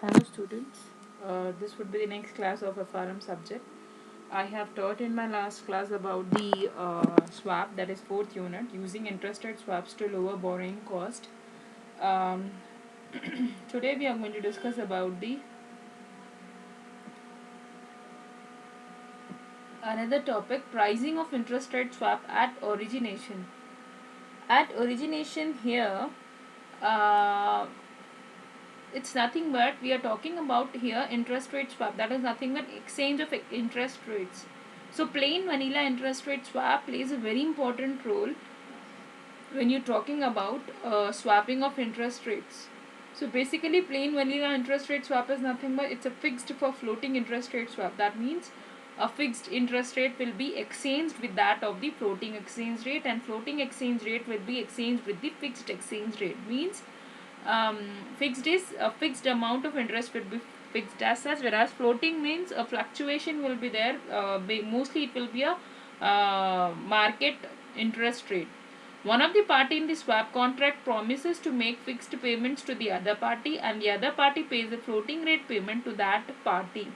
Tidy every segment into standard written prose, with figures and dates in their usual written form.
Hello students, this would be the next class of FRM subject. I have taught in my last class about the swap, that is fourth unit, using interest rate swaps to lower borrowing cost. Um, Today we are going to discuss about the another topic, pricing of interest rate swap at origination. At origination here, uh, it's nothing but we are talking about here interest rate swap, that is nothing but exchange of interest rates. So plain vanilla interest rate swap plays a very important role when you're talking about swapping of interest rates. So basically plain vanilla interest rate swap is nothing but it's a fixed for floating interest rate swap. That means a fixed interest rate will be exchanged with that of the floating exchange rate, and floating exchange rate will be exchanged with the fixed exchange rate. Means um, fixed is a fixed amount of interest will be fixed as such, whereas floating means a fluctuation will be there. Mostly it will be a market interest rate. One of the party in the swap contract promises to make fixed payments to the other party, and the other party pays a floating rate payment to that party.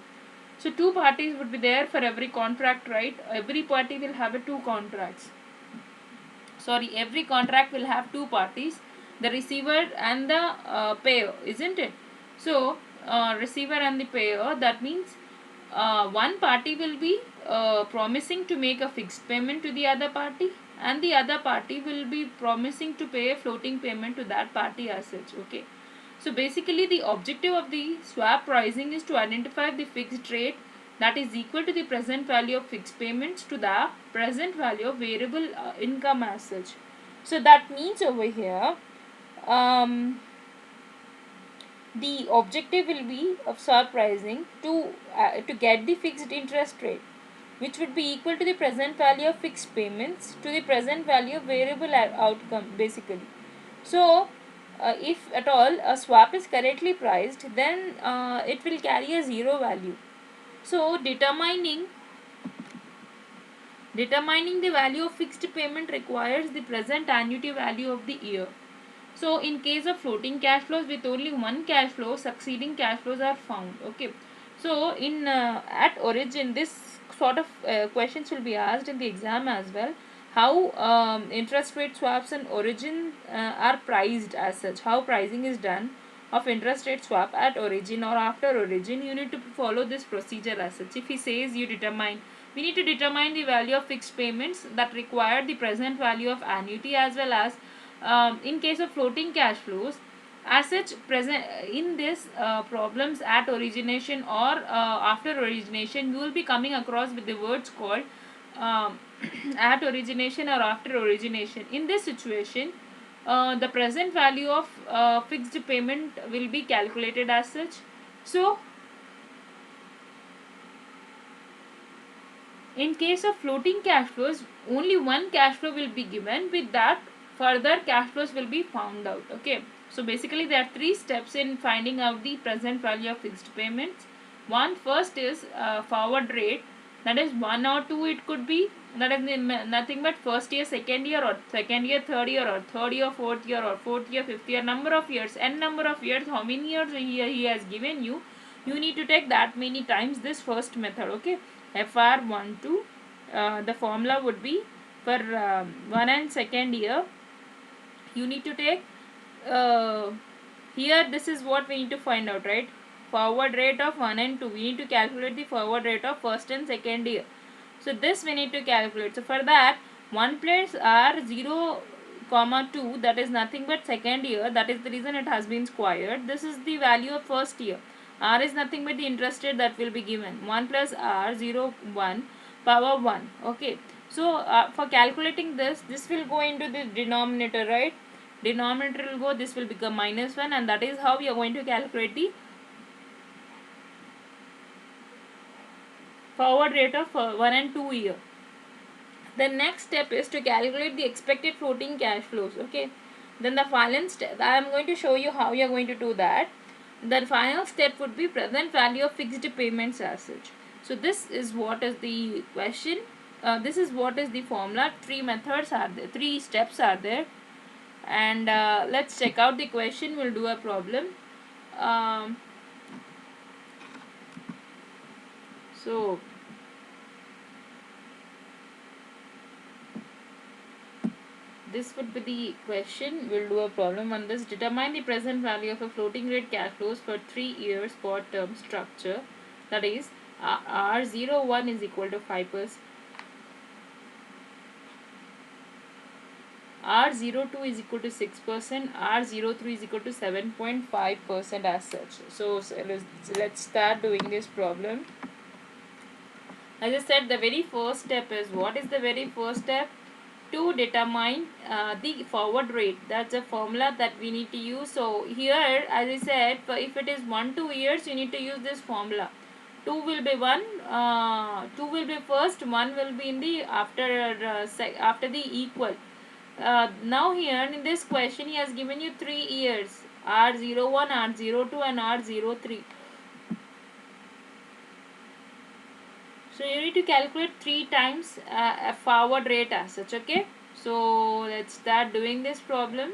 So two parties would be there for every contract, right? Every party will have a two contracts. Sorry, every contract will have two parties, the receiver and the payer, isn't it? So receiver and the payer, that means one party will be promising to make a fixed payment to the other party, and the other party will be promising to pay a floating payment to that party as such. Okay, so basically the objective of the swap pricing is to identify the fixed rate that is equal to the present value of fixed payments to the present value of variable income as such. So that means over here, the objective will be of swap pricing to get the fixed interest rate, which would be equal to the present value of fixed payments to the present value of variable outcome basically. So if at all a swap is correctly priced, then it will carry a zero value. So determining the value of fixed payment requires the present annuity value of the year. So in case of floating cash flows with only one cash flow, succeeding cash flows are found. Okay. So in at origin, this sort of questions will be asked in the exam as well. How interest rate swaps and origin are priced as such. How pricing is done of interest rate swap at origin or after origin. You need to follow this procedure as such. If he says we need to determine the value of fixed payments that require the present value of annuity, as well as in case of floating cash flows as such present in this problems at origination or after origination, you will be coming across with the words called um, at origination or after origination. In this situation, the present value of fixed payment will be calculated as such. So in case of floating cash flows, only one cash flow will be given. With that, further cash flows will be found out. Okay. So basically, there are three steps in finding out the present value of fixed payments. One, first is forward rate, that is 1 or 2. It could be that is nothing but first year, second year, or second year, third year, or third year, fourth year, or fourth year, fifth year. Number of years, n number of years. How many years he has given you? You need to take that many times this first method. Okay. FR12, the formula would be for 1 and second year, you need to take uh, here this is what we need to find out, right? Forward rate of 1 and 2, we need to calculate the forward rate of first and second year. So this we need to calculate. So for that, 1 plus r 0 comma 2, that is nothing but second year, that is the reason it has been squared. This is the value of first year. R is nothing but the interest rate that will be given. 1 plus r 0 1 power 1. Okay. So for calculating this will go into the denominator, right? Denominator will go, this will become minus 1, and that is how we are going to calculate the forward rate of 1 and 2 year. The next step is to calculate the expected floating cash flows. Okay. Then the final step, I am going to show you how you are going to do that. The final step would be present value of fixed payments as such. So this is what is the question. This is what is the formula. Three methods are there. Three steps are there. And let's check out the question. We'll do a problem. um, so this would be the question. We'll do a problem on this. Determine the present value of a floating rate cash flows for 3 years for term structure. That is, R01 is equal to 5%. R02 is equal to 6%, R03 is equal to 7.5% as such. So let's start doing this problem. As I said, the very first step is, what is the very first step? To determine the forward rate. That's a formula that we need to use. So here, as I said, if it is 1 2 years, you need to use this formula. 2 will be 1, 2 will be first, 1 will be in the after the equal. Now here in this question, he has given you 3 years, R01, R02 and R03. So you need to calculate 3 times a forward rate as such. Okay, so let's start doing this problem.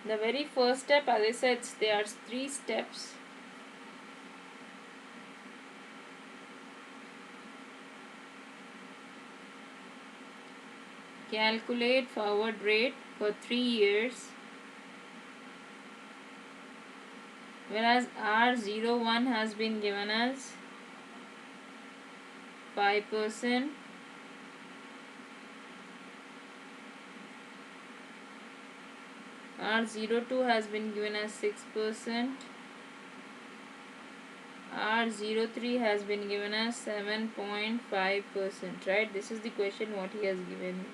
The very first step, as I said, there are 3 steps. Calculate forward rate for 3 years, whereas R01 has been given as 5%, R02 has been given as 6%, R03 has been given as 7.5%, right? This is the question what he has given.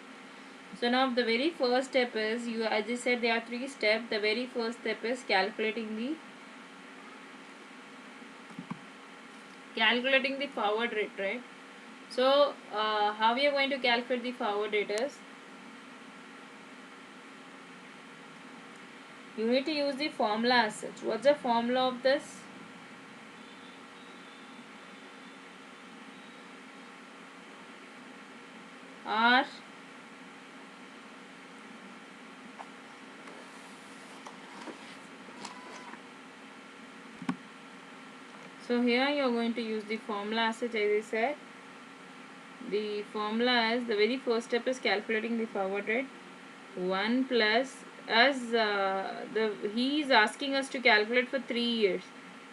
So now the very first step is, as I said, there are 3 steps. The very first step is calculating the forward rate, right? So how we are going to calculate the forward rate is, you need to use the formula as such. What's the formula of this? R So here you are going to use the formula as such. As I said, the formula is, the very first step is calculating the forward rate. 1 plus, as he is asking us to calculate for 3 years.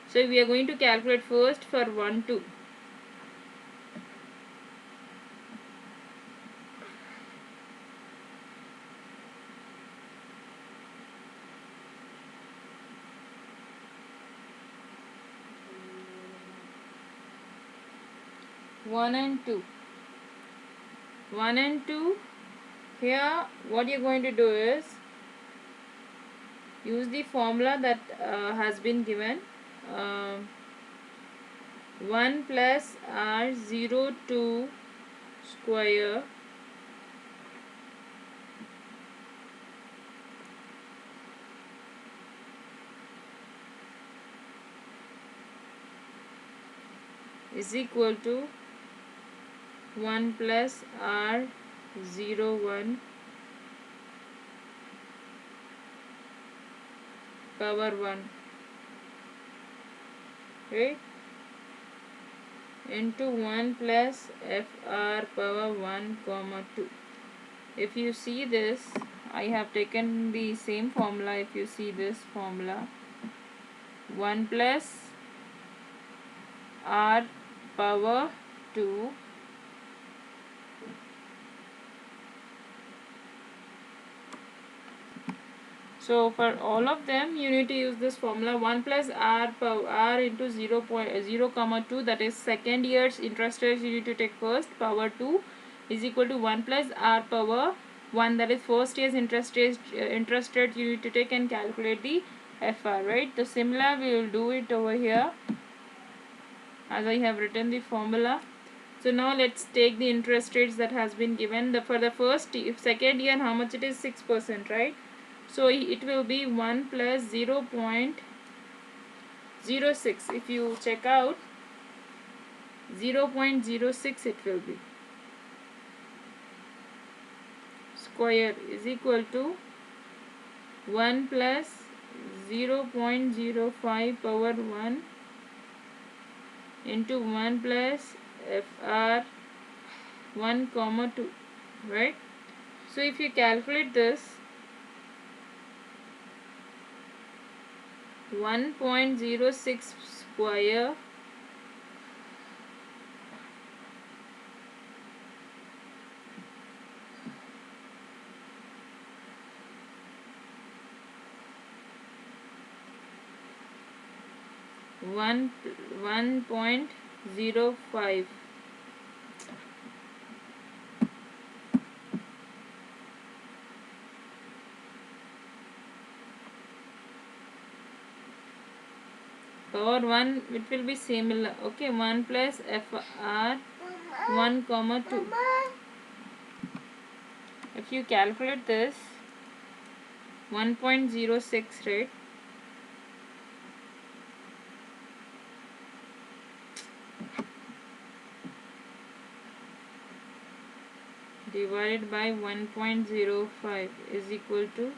So we are going to calculate first for 1 2. One and two. Here what you're going to do is use the formula that has been given. 1 plus R02 square is equal to 1 plus R01 power 1, right, into 1 plus FR power 1 comma 2. If you see this, I have taken the same formula. If you see this formula, 1 plus R power 2 So for all of them, you need to use this formula. 1 plus R power R into 0.0 comma 2, that is second year's interest rate you need to take first, power 2 is equal to 1 plus R power 1, that is first year's interest rate you need to take and calculate the FR, right? So similar we will do it over here as I have written the formula. So now let's take the interest rates that has been given. For the second year, how much it is? 6%, right? So it will be 1 plus 0.06. If you check out, 0.06 it will be. Square is equal to 1 plus 0.05 power 1 into 1 plus FR 1 comma 2, right? So if you calculate this, 1.06 square one 1.05 power 1, it will be similar. Okay, 1 plus FR 1 comma 2. If you calculate this, 1.06, right? Divided by 1.05 is equal to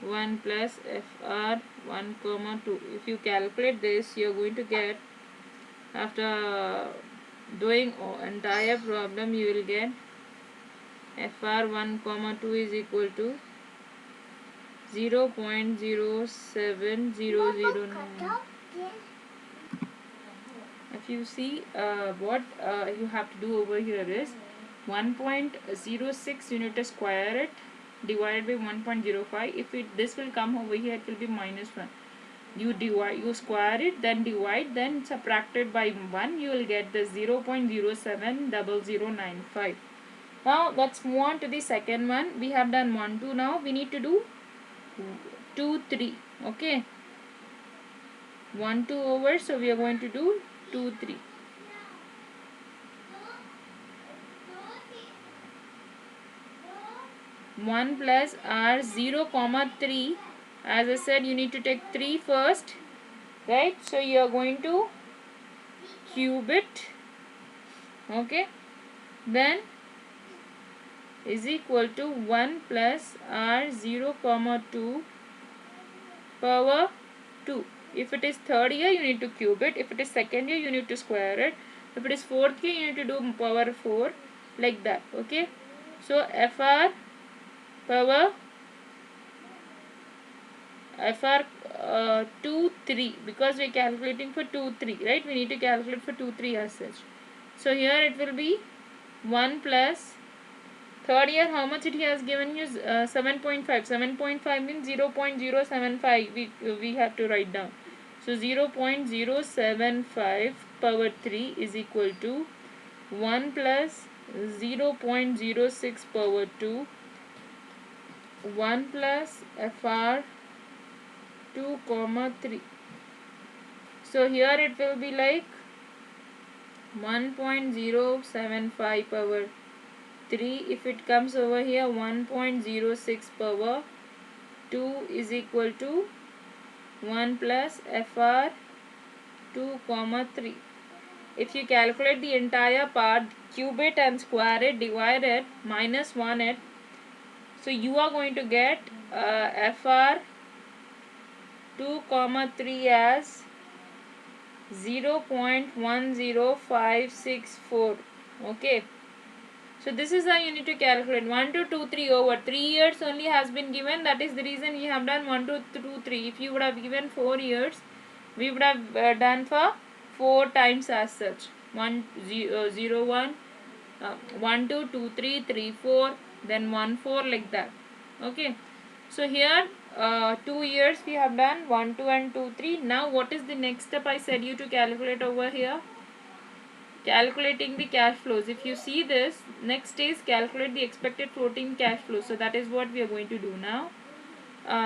1 plus FR 1 comma 2. If you calculate this, you are going to get, after doing entire problem, you will get FR 1 comma 2 is equal to 0.07009. If you see, what you have to do over here is 1.06, you need to square it, divided by 1.05. If this will come over here, it will be minus 1. You square it, then divide, then subtracted by 1, you will get the 0.070095. Now let's move on to the second one. We have done 1, 2. Now we need to do 2, 3. Okay, 1, 2 over, so we are going to do 2, 3. 1 plus R 0 comma 3. As I said, you need to take 3 first, right? So you are going to cube it. Okay, then is equal to 1 plus R 0 comma 2 power 2. If it is third year, you need to cube it. If it is second year, you need to square it. If it is fourth year, you need to do power 4, like that. Okay, so FR power FR 2, 3, because we are calculating for 2, 3, right? We need to calculate for 2, 3 as such. So here it will be 1 plus, third year how much it has given you? 7.5. 7.5 means 0.075 we have to write down. So 0.075 power 3 is equal to 1 plus 0.06 power 2, 1 plus FR 2 comma 3. So here it will be like 1.075 power 3. If it comes over here, 1.06 power 2 is equal to 1 plus FR 2 comma 3. If you calculate the entire part, cube it and square it, divide it, minus 1 it, so you are going to get FR 2 comma 3 as 0.10564. Okay, so this is how you need to calculate. 1, 2, 2, 3 over 3 years only has been given. That is the reason we have done 1, 2, 2, 3. If you would have given 4 years, we would have done for 4 times as such. 1, 0, 1, 1, 2, 2, 3, 3, 4, then 1, 4, like that. Okay, so here 2 years we have done 1, 2 and 2, 3. Now what is the next step I said you to calculate over here? Calculating the cash flows. If you see this, next is calculate the expected floating cash flow. So that is what we are going to do now.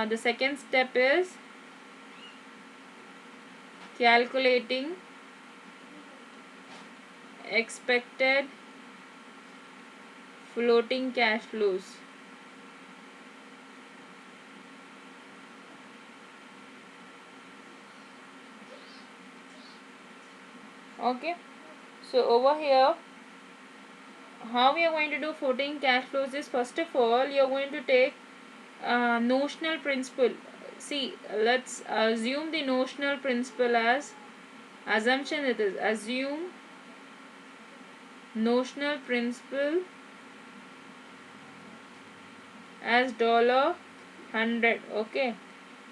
The second step is calculating expected floating cash flows. Okay, So over here, how we are going to do floating cash flows is, first of all you are going to take notional principal. See, let's assume the notional principal as assumption. It is assume notional principal as $100. Okay,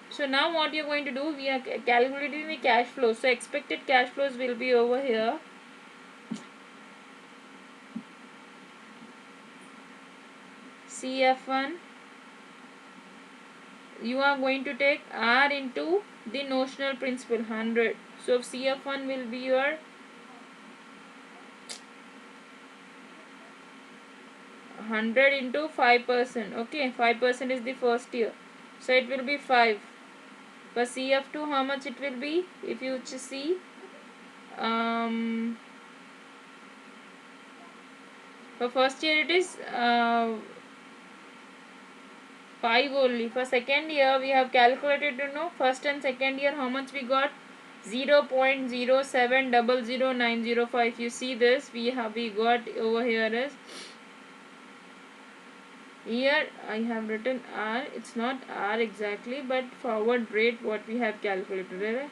so now what you're going to do, we are calculating the cash flows. So expected cash flows will be over here. CF1, you are going to take R into the notional principal 100. So CF1 will be your 100 into 5%. Okay, 5% is the first year, so it will be 5. For CF2, how much it will be? If you see, for first year it is 5 only. For second year we have calculated to know first and second year how much we got. 0.0700905. You see this, we got over here is, here I have written R. It's not R exactly, but forward rate what we have calculated, right?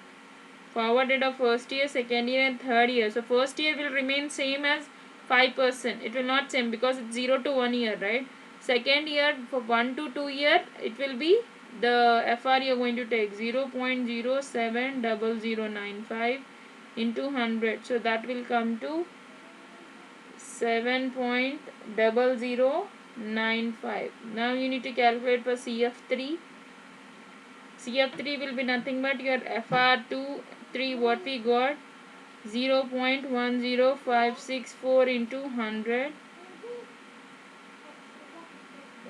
Forward rate of first year, second year and third year. So first year will remain same as 5%. It will not same because it's 0 to 1 year, right? Second year, for 1 to 2 year, it will be the FR you are going to take 0.070095 into 100. So that will come to 7.0095. Now you need to calculate for CF3. CF3 will be nothing but your FR2 3 what we got, 0.10564 into 100.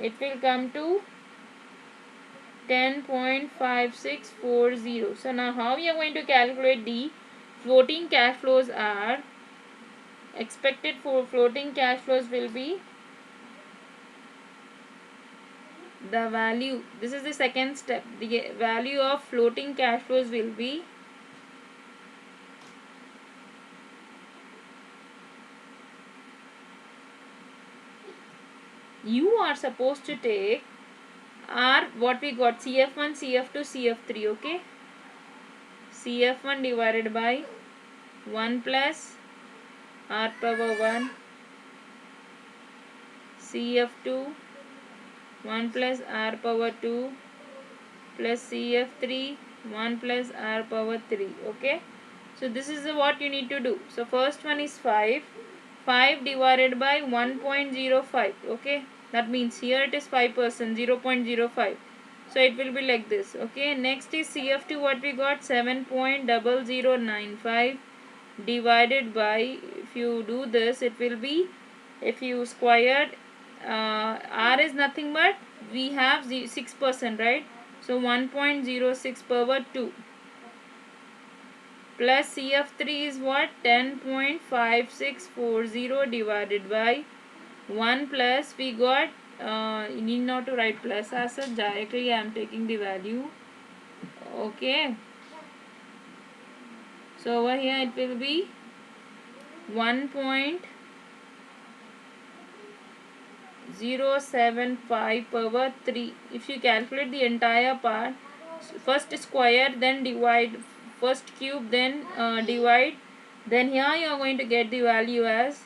It will come to 10.5640. So now how we are going to calculate the floating cash flows are, expected for floating cash flows will be the value. This is the second step. The value of floating cash flows will be you are supposed to take R what we got, CF1, CF2, CF3. Okay, CF1 divided by 1 plus R power 1, CF2 1 plus R power 2 plus CF3 1 plus R power 3. Okay, so this is what you need to do. So first one is 5 divided by 1.05. Okay, that means here it is 5%, 0.05. So it will be like this. Okay, next is CF2 what we got, 7.0095 divided by, if you do this it will be, if you squared, R is nothing but we have 6%, right? So 1.06 power 2 plus CF3 is what, 10.5640 divided by 1 plus we got, you need not to write plus as such, directly I am taking the value. Okay, so over here it will be 1.075 power 3. If you calculate the entire part, first square, then divide, first cube, then divide, then here you are going to get the value as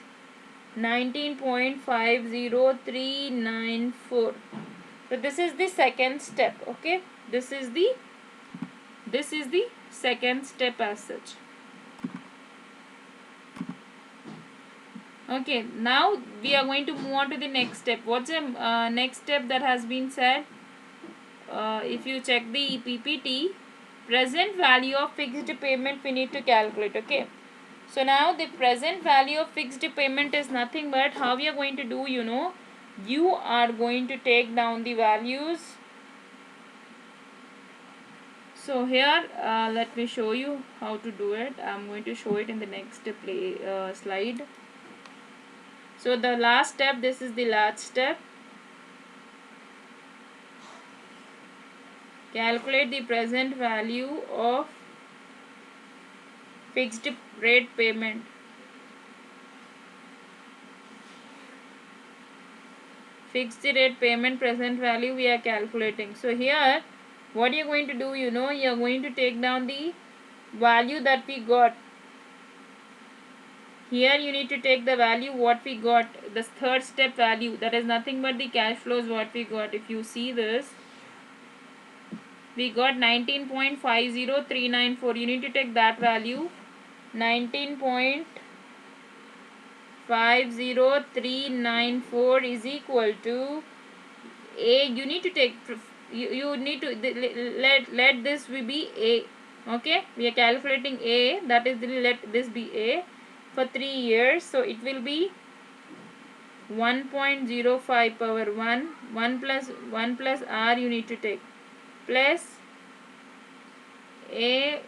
19.50394. So this is the second step. Okay, this is the second step as such. Okay, now we are going to move on to the next step. What's the next step that has been said? If you check the PPT, present value of fixed payment we need to calculate. Okay, so now the present value of fixed payment is nothing but how we are going to do, you know, you are going to take down the values. So here let me show you how to do it. I'm going to show it in the next slide. So the last step, this is the last step. Calculate the present value of fixed rate payment. fixed rate payment present value we are calculating. So here what you're going to do, you're going to take down the value that we got. Here you need to take the value what we got, the third step value, that is nothing but the cash flows what we got. If you see this, we got 19.50394. You need to take that value, 19.50394 is equal to a. You need to take, you need to let this be a. Okay, we are calculating a, that is let this be a for 3 years. So it will be 1.05 power 1 plus r you need to take, plus a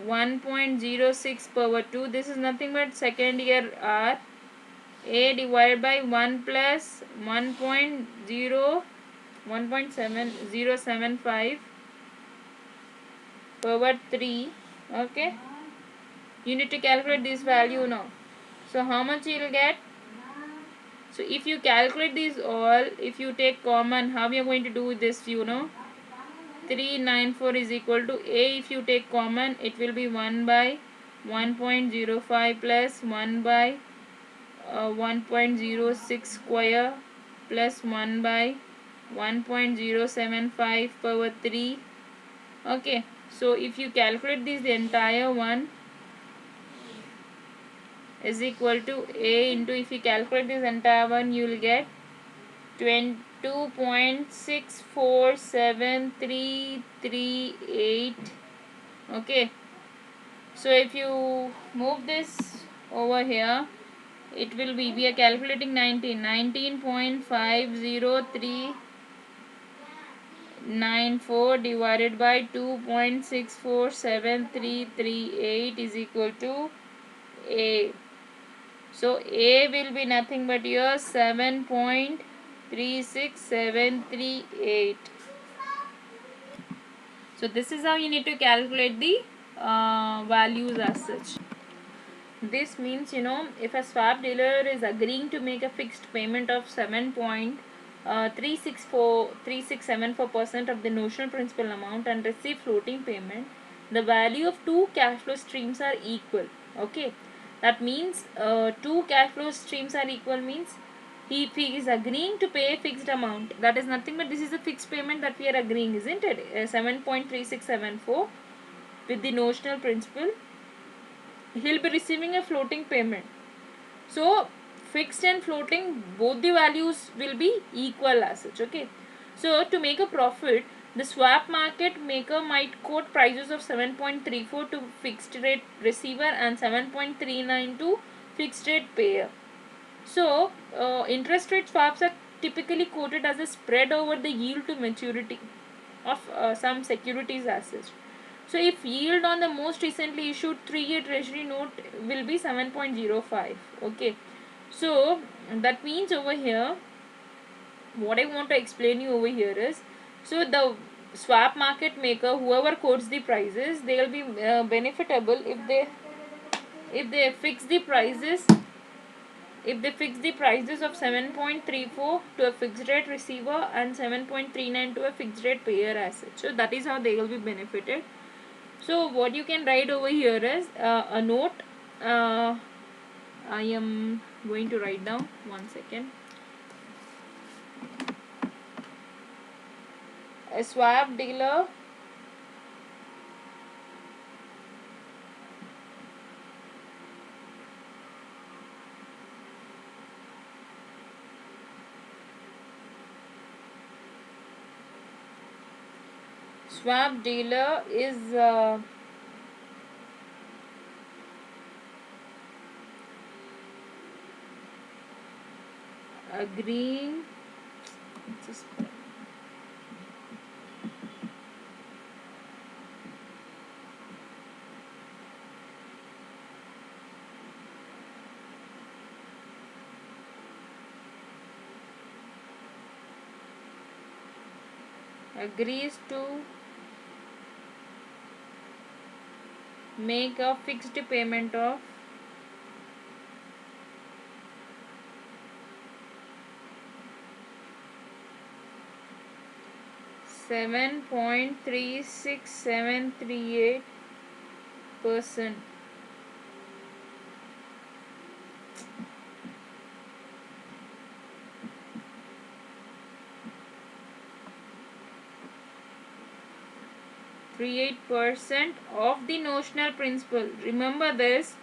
1.06 power 2, this is nothing but second year r, a divided by 1 plus 1.075 power 3. Okay, you need to calculate this value now. So how much you will get? So if you calculate these all, if you take common, how we are going to do this, 394 is equal to a. If you take common, it will be 1 by 1.05 plus 1 by 1.06 square plus 1 by 1.075 power 3. Okay, so if you calculate this, the entire one is equal to a into, if you calculate this entire one, you will get 22.647338. Okay, so if you move this over here, it will be, we are calculating 19.50394 divided by 2.647338 is equal to a. So a will be nothing but your 7.36738. So this is how you need to calculate the values as such. This means, if a swap dealer is agreeing to make a fixed payment of 7.3674% of the notional principal amount and receive floating payment, the value of two cash flow streams are equal. Okay, that means two cash flow streams are equal means, if he is agreeing to pay a fixed amount, that is nothing but this is a fixed payment that we are agreeing, isn't it? 7.3674 with the notional principal, he'll be receiving a floating payment. So fixed and floating, both the values will be equal as such. Okay, so to make a profit, the swap market maker might quote prices of 7.34 to fixed rate receiver and 7.39 to fixed rate payer. So interest rate swaps are typically quoted as a spread over the yield to maturity of some securities as such. So if yield on the most recently issued 3-year treasury note will be 7.05. Okay, so that means over here, what I want to explain you over here is, so the swap market maker, whoever quotes the prices, they will be benefitable if they fix the prices, if they fix the prices of 7.34 to a fixed rate receiver and 7.39 to a fixed rate payer as such. So that is how they will be benefited. So what you can write over here is a note. I am going to write down, 1 second. A swap dealer is agreeing agrees to make a fixed payment of 7.36738%. %, of the notional principal. Remember this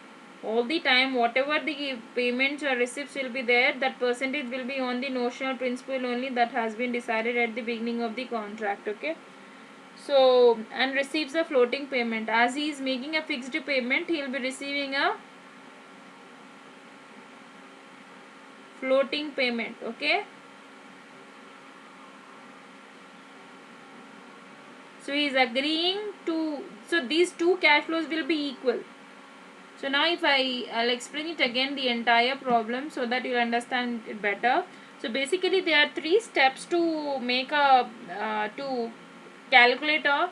all the time. Whatever the payments or receipts will be there, that percentage will be on the notional principal only, that has been decided at the beginning of the contract. Okay. So, and receives a floating payment. As he is making a fixed payment, he will be receiving a floating payment. Okay. So he is agreeing to, so these two cash flows will be equal. So now if I'll explain it again, the entire problem, so that you'll understand it better. So basically there are three steps to make a to calculate a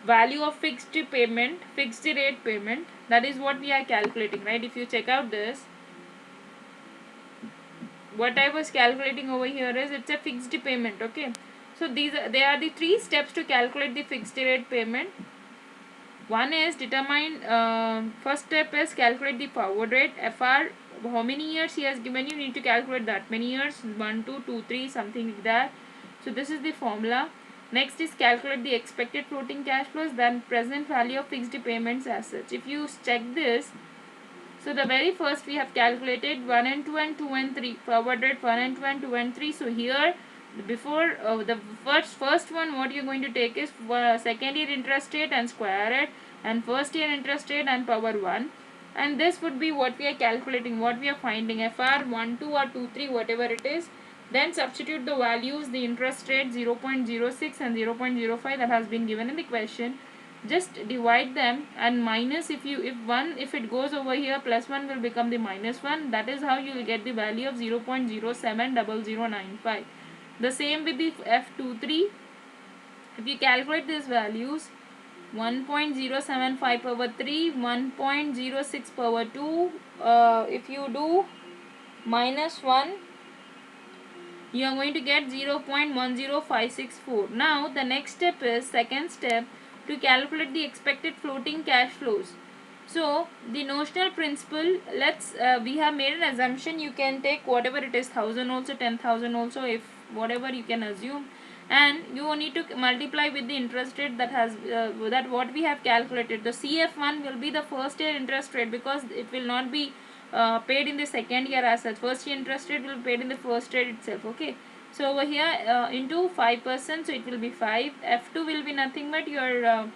value of fixed payment, fixed rate payment. That is what we are calculating, right? If you check out this, what I was calculating over here is, it's a fixed payment. Okay. So they are the three steps to calculate the fixed rate payment. One is determine, first step is calculate the forward rate, FR. How many years he has given you, need to calculate that many years, 1 2 2 3 something like that. So this is the formula. Next is calculate the expected floating cash flows, then present value of fixed payments as such. If you check this, so the very first we have calculated 1 and 2 and 2 and 3 forward rate, 1 and 2 and 2 and 3. So here before the first one, what you're going to take is second year interest rate and square it, and first year interest rate and power 1, and this would be what we are calculating, what we are finding, FR 1 2 or 2 3, whatever it is. Then substitute the values, the interest rate 0.06 and 0.05 that has been given in the question. Just divide them and minus, if it goes over here, +1 will become the -1. That is how you will get the value of 0.070095. The same with the F23. If you calculate these values, 1.075 power 3, 1.06 power 2, if you do -1, you are going to get 0.10564. Now the next step is, second step, to calculate the expected floating cash flows. So the notional principal, let's we have made an assumption, you can take whatever it is, 1000 also, 10,000 also, if whatever you can assume, and you need to multiply with the interest rate that has that what we have calculated. The CF1 will be the first year interest rate, because it will not be paid in the second year as such. First year interest rate will be paid in the first year itself. Okay. So over here into 5%, so it will be 5. F2 will be nothing but your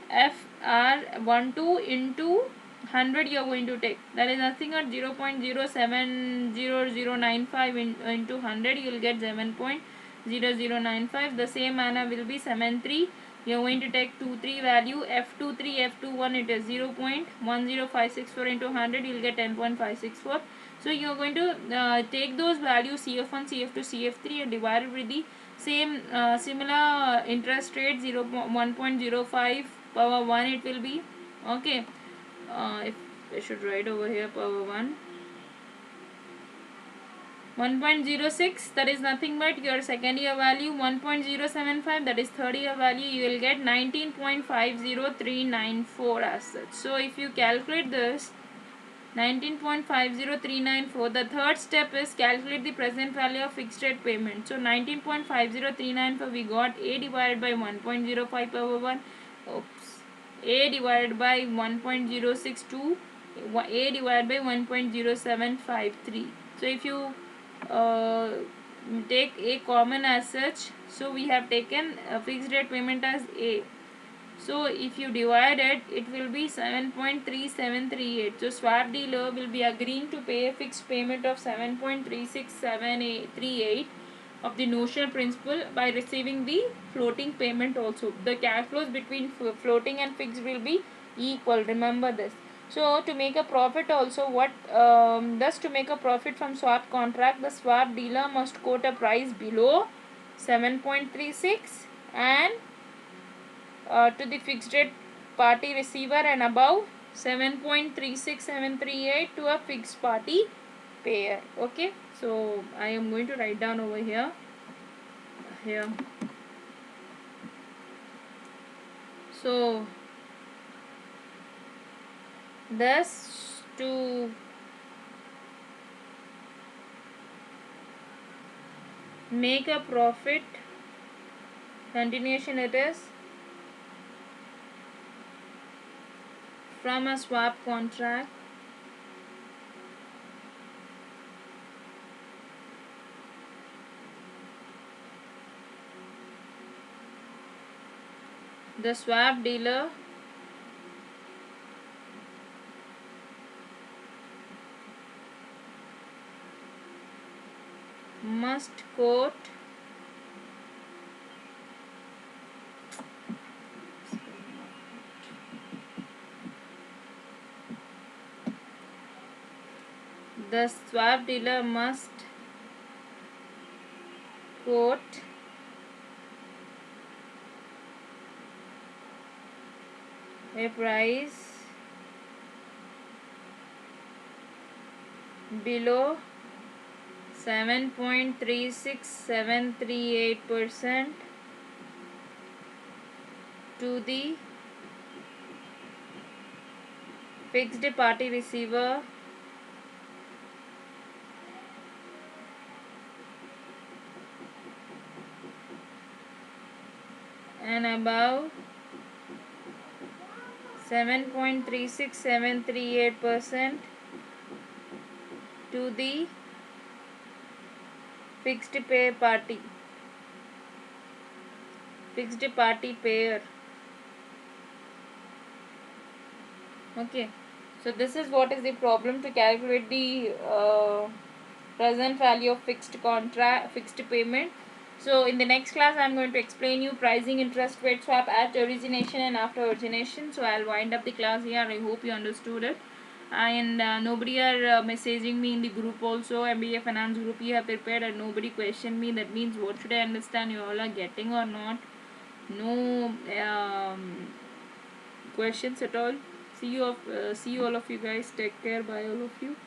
FR12 into 100 you are going to take. That is nothing but 0.070095 into 100, you will get 7.0095. The same manner will be 73. You are going to take 23 value, F23, F21, it is 0.10564 into 100, you will get 10.564. So you are going to take those values, CF1, CF2, CF3, and divide it with the same similar interest rate, 1.05 power 1 it will be. Okay. If I should write over here, power 1, 1.06, that is nothing but your second year value, 1.075, that is third year value, you will get 19.50394 as such. So if you calculate this, 19.50394, the third step is calculate the present value of fixed rate payment. So 19.50394 we got, A divided by 1.05 power 1, oops, A divided by 1.062, A divided by 1.0753. So if you take A common as such, so we have taken a fixed rate payment as A. So if you divide it, it will be 7.3738. So swap dealer will be agreeing to pay a fixed payment of 7.367838 of the notional principal by receiving the floating payment also. The cash flows between floating and fixed will be equal. Remember this. So to make a profit also, thus to make a profit from swap contract, the swap dealer must quote a price below 7.36 and to the fixed rate party receiver, and above 7.36738 to a fixed party payer. Okay. So I am going to write down over here. here. So thus to make a profit, continuation it is, from a swap contract, the swap dealer must quote the swap dealer must quote a price below 7.36738% to the fixed party receiver and above 7.36738% to the fixed party payer. Okay, so this is what is the problem to calculate the present value of fixed payment. So in the next class I'm going to explain you pricing interest rate swap at origination and after origination. So I'll wind up the class here. I hope you understood it. And nobody are messaging me in the group also, MBA finance group you have prepared, and nobody questioned me. That means what should I understand, you all are getting or not? No questions at all. See you all of you guys. Take care. Bye all of you.